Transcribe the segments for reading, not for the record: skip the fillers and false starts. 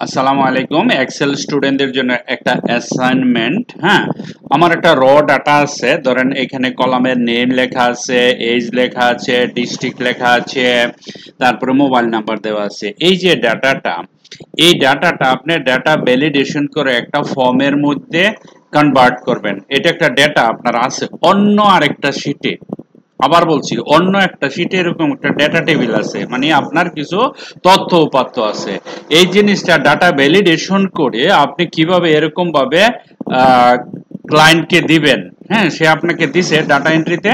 আসসালামু আলাইকুম। এক্সেল স্টুডেন্টদের জন্য একটা অ্যাসাইনমেন্ট। হ্যাঁ, আমার একটা র ডাটা আছে। ধরেন এখানে কলামের নেম লেখা আছে, এজ লেখা আছে, ডিস্ট্রিক্ট লেখা আছে, তারপরে মোবাইল নাম্বার দেওয়া আছে। এই ডাটাটা আপনি ডাটা ভ্যালিডেশন করে একটা ফর্মের মধ্যে কনভার্ট করবেন। এটা একটা ডাটা আপনার আছে অন্য আরেকটা শীটে। আবার বলছি, অন্য একটা শীটে এরকম একটা ডেটা টেবিল আছে, মানে আপনার কিছু তথ্য উপাত্ত আছে। এই জিনিসটা ডাটা ভ্যালিডেশন করে আপনি কিভাবে এরকম ভাবে ক্লায়েন্টকে দিবেন। হ্যাঁ, সে আপনাকে দিছে ডাটা এন্ট্রিতে,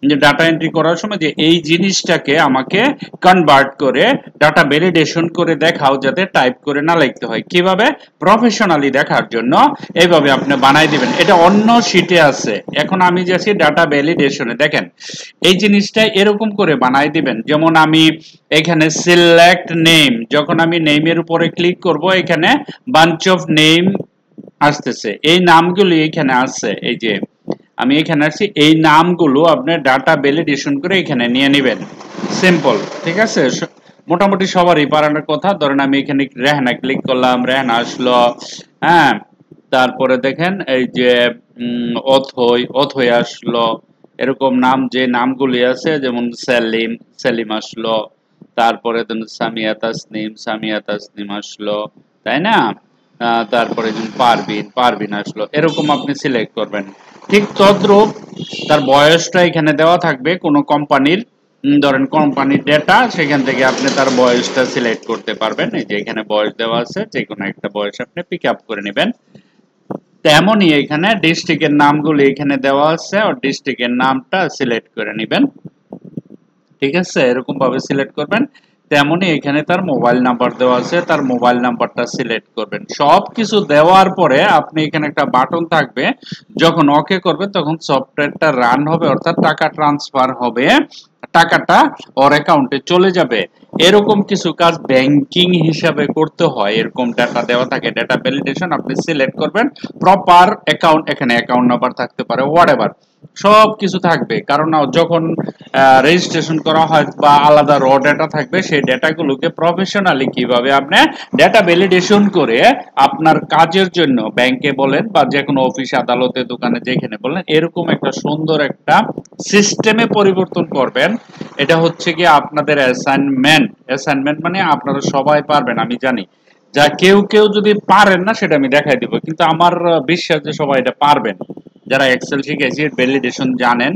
যে ডাটা এন্ট্রি করার সময় যে এই জিনিসটাকে আমাকে কনভার্ট করে ডাটা ভ্যালিডেশন করে দেখাও, যাতে টাইপ করে না লিখতে হয়। কিভাবে প্রফেশনালি দেখার জন্য এইভাবে আপনি বানাই দিবেন। এটা অন্য শীটে আছে। এখন আমি যাচ্ছি ডাটা ভ্যালিডেশনে। দেখেন, এই জিনিসটা এরকম করে বানাই দিবেন। যেমন আমি এখানে সিলেক্ট নেম, যখন আমি নেমের উপরে ক্লিক করব, এখানে বাঞ্চ অফ নেম আসতেছে। এই নামগুলো এখানে আছে। এই যে আমি এখানে আসছি, এই নামগুলো আপনি ডাটা ভ্যালিডেশন করে এখানে নিয়ে নেবেন। সিম্পল, ঠিক আছে। মোটামুটি সবারই পারানোর কথা। ধরেন আমি এখানে রেহানা ক্লিক করলাম, রেহানা আসলো। হ্যাঁ, তারপরে দেখেন এই যে অথই আসলো। এরকম নাম, যে নামগুলি আছে, যেমন সেলিম, সেলিম আসলো। তারপরে সামিয়া তাসনিম আসলো, তাই না? তারপরে যেমন পারবিন, পারবিন আসলো। এরকম আপনি সিলেক্ট করবেন। ঠিক তদ্রূপ তার বয়সটা এখানে দেওয়া থাকবে। কোন কোম্পানির, ধরেন কোম্পানির ডেটা, সেখান থেকে আপনি তার বয়সটা সিলেক্ট করতে পারবেন। এই যে এখানে বয়স দেওয়া আছে, যে কোনো একটা বয়স আপনি পিক আপ করে নেবেন। তেমনই এখানে ডিস্ট্রিক্টের নামগুলো এখানে দেওয়া আছে, আর ডিস্ট্রিক্টের নামটা সিলেক্ট করে নেবেন। ঠিক আছে, এরকম ভাবে সিলেক্ট করবেন। তেমনি এখানে তার মোবাইল নাম্বার দেওয়া আছে, তার মোবাইল নাম্বারটা সিলেক্ট করবেন। সবকিছু দেওয়ার পরে আপনি এখানে একটা বাটন থাকবে, যখন ওকে করবেন তখন সফটওয়্যারটা রান হবে, অর্থাৎ টাকা ট্রান্সফার হবে, টাকাটা ওর অ্যাকাউন্টে চলে যাবে। এরকম কিছু কাজ ব্যাংকিং হিসাবে করতে হয়। এরকম ডাটা দেওয়া থাকে, ডাটা ভ্যালিডেশন আপনি সিলেক্ট করবেন। প্রপার অ্যাকাউন্ট, এখানে অ্যাকাউন্ট নাম্বার থাকতে পারে, হোয়াটএভার সব কিছু থাকবে। কারণ যখন রেজিস্ট্রেশন করা হয় বা আলাদা র ডেটা থাকবে, সেই ডেটাগুলোকে প্রফেশনালি কিভাবে আপনি ডেটা ভ্যালিডেশন করে আপনার কাজের জন্য ব্যাংকে বলেন বা যে কোনো অফিস আদালতে দোকানে যেখানে বলেন, এরকম একটা সুন্দর একটা সিস্টেমে পরিবর্তন করবেন। এটা হচ্ছে কি আপনাদের অ্যাসাইনমেন্ট। অ্যাসাইনমেন্ট মানে আপনারা সবাই পারবেন আমি জানি। যা কেউ কেউ যদি পারেন না, সেটা আমি দেখাই দিব, কিন্তু আমার বিশ্বাস যে সবাই এটা পারবেন। যারা এক্সেল শিখেছি, ভ্যালিডেশন জানেন,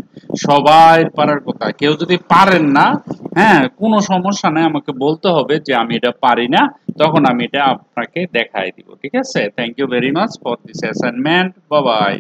সবাই পারার কথা। কেউ যদি পারেন না, হ্যাঁ, কোনো সমস্যা নাই, আমাকে বলতে হবে যে আমি এটা পারি না, তখন আমি এটা আপনাকে দেখাই দিব। ঠিক আছে, thank you very much for this assignment. Bye by.